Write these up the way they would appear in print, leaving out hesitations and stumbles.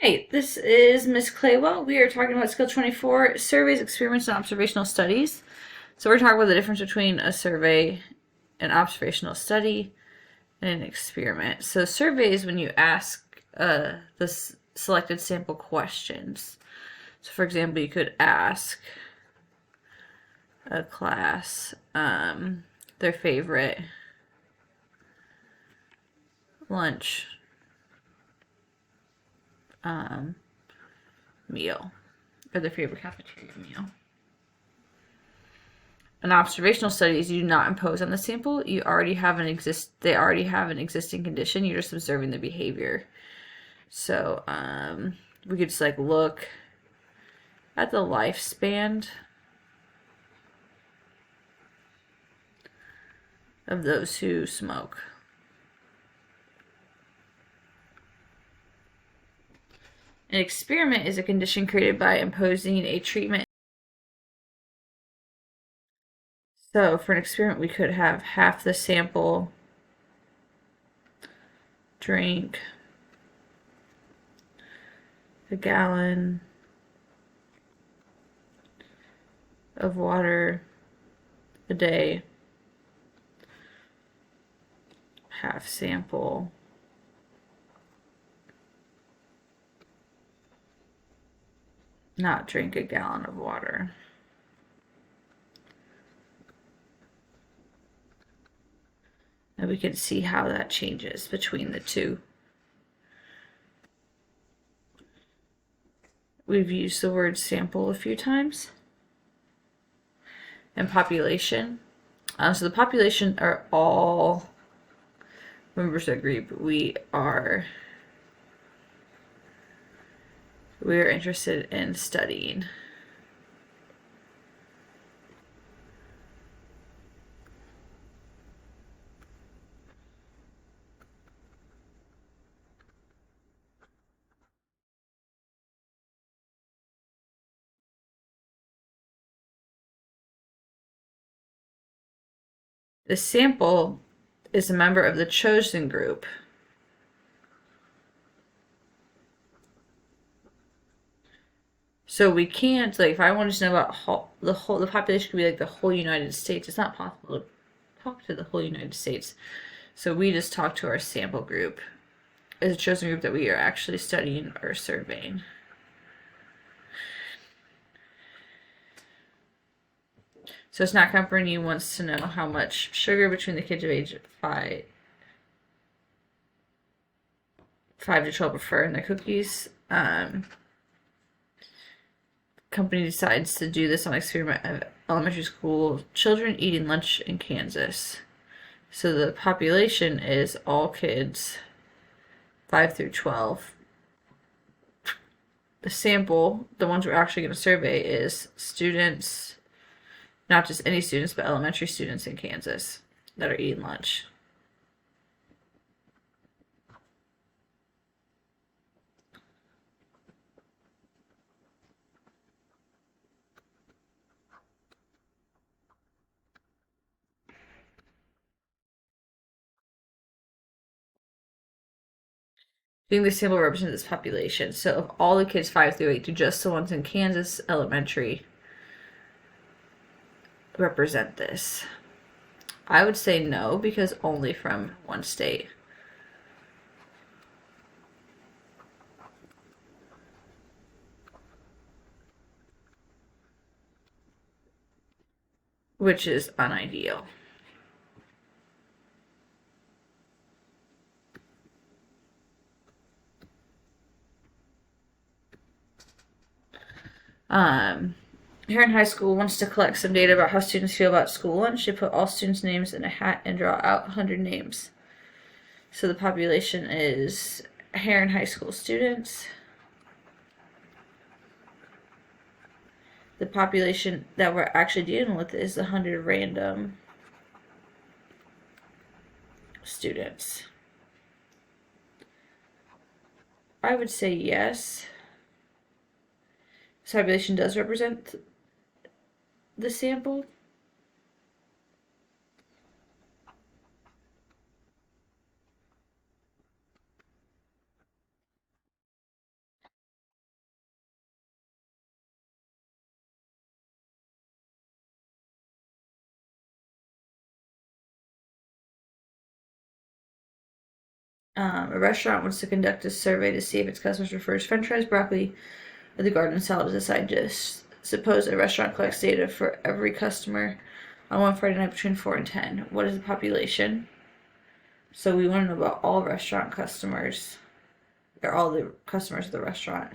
Hi, this is Miss Claywell. We are talking about Skill 24, Surveys, Experiments, and Observational Studies. So we're talking about the difference between a survey, an observational study, and an experiment. So surveys when you ask the selected sample questions. So for example, you could ask a class their favorite lunch meal or their favorite cafeteria meal. An observational study is you do not impose on the sample. You already have they already have an existing condition. You're just observing the behavior. So we could just like look at the lifespan of those who smoke. An experiment is a condition created by imposing a treatment. So for an experiment, we could have half the sample drink a gallon of water a day, half sample not drink a gallon of water. And we can see how that changes between the two. We've used the word sample a few times. And population. So the population are all members of the group. We are interested in studying. The sample is a member of the chosen group. So we can't, like, if I wanted to know about the population could be like the whole United States. It's not possible to talk to the whole United States. So we just talk to our sample group as a chosen group that we are actually studying or surveying. So Snack Company wants to know how much sugar between the kids of age 5 to 12 prefer in their cookies. Company decides to do this on experiment of elementary school children eating lunch in Kansas. So the population is all kids 5 through 12. The sample, the ones we're actually going to survey, is students, not just any students, but elementary students in Kansas that are eating lunch. Being the sample represents this population. So of all the kids 5 through 8, do just the ones in Kansas elementary represent this? I would say no, because only from one state. Which is unideal. Here in high school wants to collect some data about how students feel about school lunch. They put all students' names in a hat and draw out 100 names. So the population is Heron High School students. The population that we're actually dealing with is the 100 random students. I would say yes. This population does represent the sample. A restaurant wants to conduct a survey to see if its customers prefer French fries, broccoli, or the garden salad as a side dish. Suppose a restaurant collects data for every customer on one Friday night between 4 and 10. What is the population? So we want to know about all restaurant customers, or all the customers of the restaurant.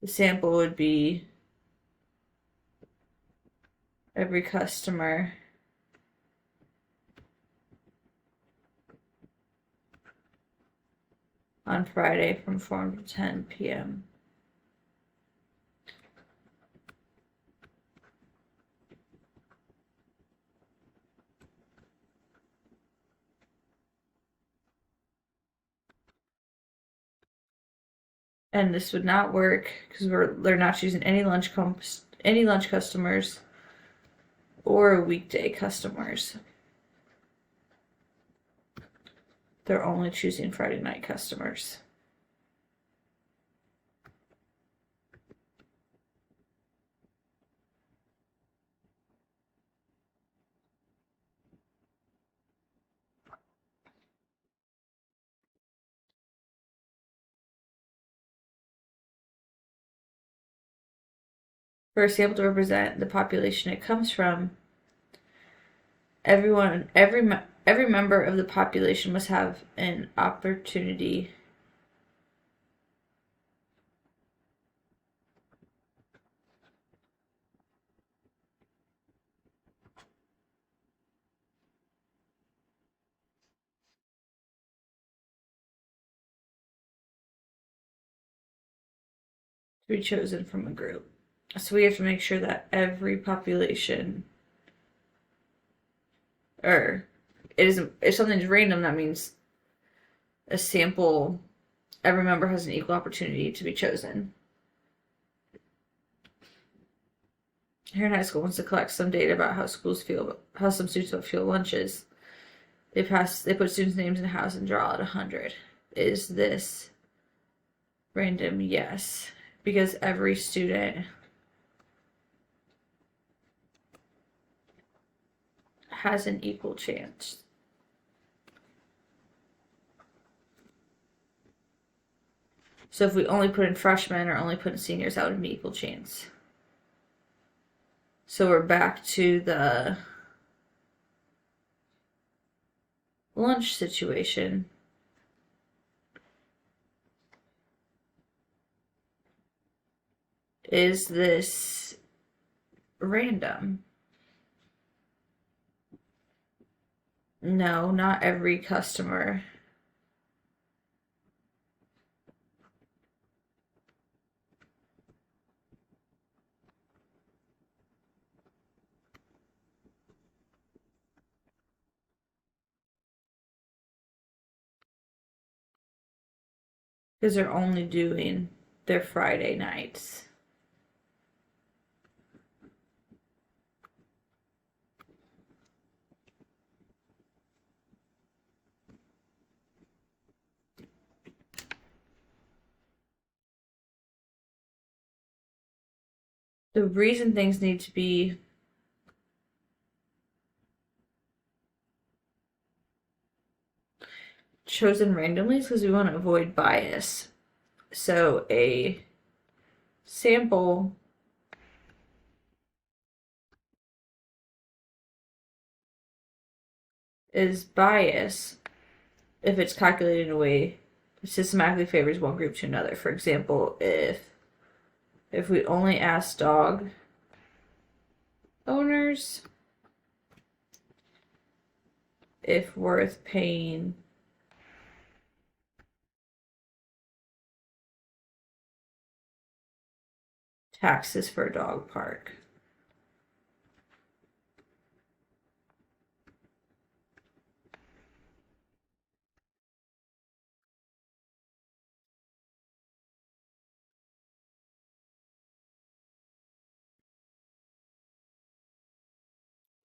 The sample would be every customer on Friday from 4 to 10 p.m. And this would not work because they're not choosing any lunch customers or weekday customers. They're only choosing Friday night customers. For a sample to represent the population it comes from, every member of the population must have an opportunity to be chosen from a group. So we have to make sure that every population, or it isn't, if something's random, that means a sample, every member has an equal opportunity to be chosen. Here in high school wants to collect some data about how some students feel lunches. They put students' names in a house and draw out 100. Is this random? Yes, because every student has an equal chance. So if we only put in freshmen or only put in seniors, that would be equal chance. So we're back to the lunch situation. Is this random? No, not every customer. Because they're only doing their Friday nights. The reason things need to be chosen randomly is because we want to avoid bias. So a sample is bias if it's calculated in a way that systematically favors one group to another. For example, if we only ask dog owners if worth paying taxes for a dog park.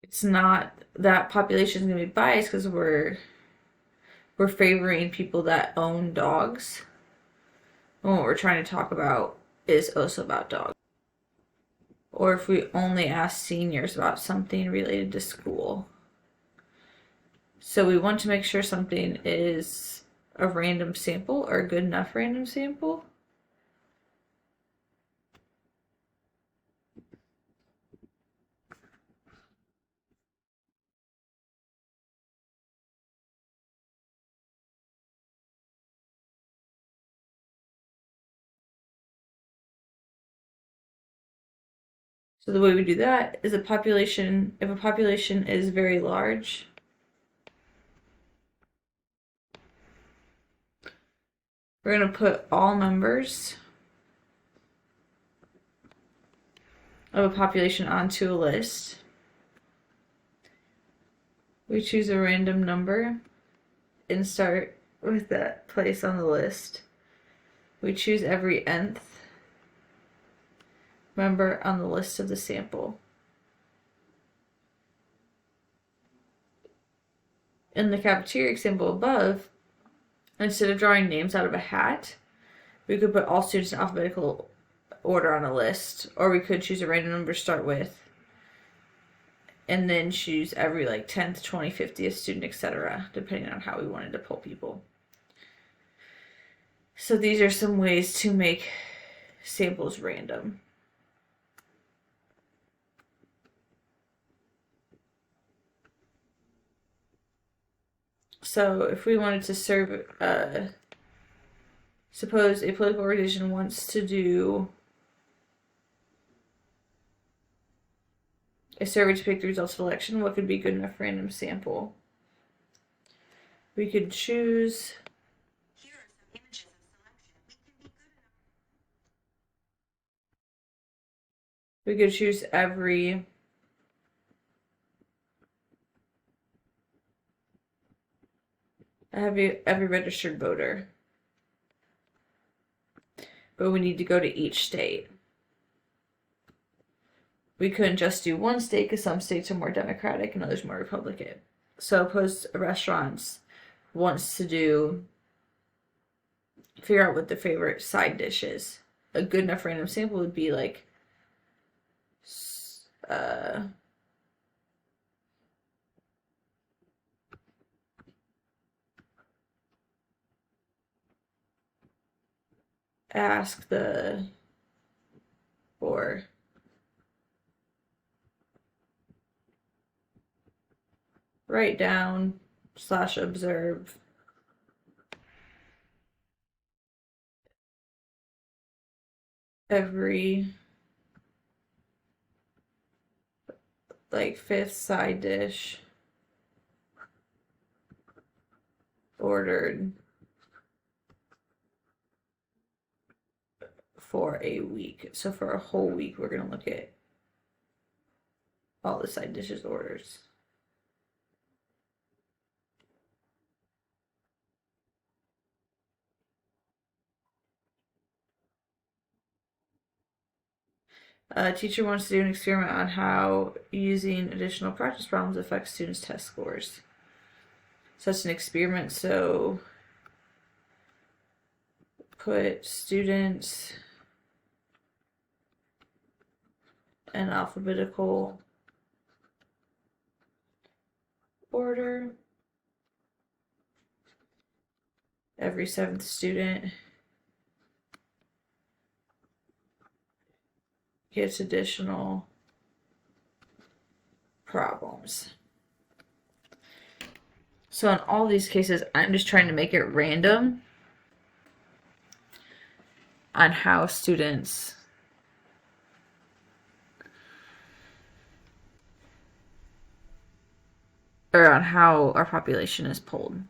It's not that population is going to be biased because we're favoring people that own dogs. And what we're trying to talk about is also about dogs. or if we only ask seniors about something related to school. So we want to make sure something is a random sample or a good enough random sample. So the way we do that is if a population is very large, we're going to put all members of a population onto a list. We choose a random number and start with that place on the list. We choose every nth member on the list of the sample. In the cafeteria example above, instead of drawing names out of a hat, we could put all students in alphabetical order on a list, or we could choose a random number to start with, and then choose every 10th, 20th, 50th student, etc., depending on how we wanted to pull people. So these are some ways to make samples random. So if we wanted to serve, suppose a political organization wants to do a survey to pick the results of election, what could be good enough random sample? We could choose every registered voter, but we need to go to each state. We couldn't just do one state because some states are more Democratic and others more Republican. So Post Restaurants wants to figure out what the favorite side dish is. A good enough random sample would be ask the, or write down / observe every fifth side dish ordered for a week. So for a whole week, we're going to look at all the side dishes orders. A teacher wants to do an experiment on how using additional practice problems affects students' test scores. So that's an experiment, so put students in alphabetical order. Every 7th student gets additional problems. So in all these cases, I'm just trying to make it random on how students or on how our population is polled.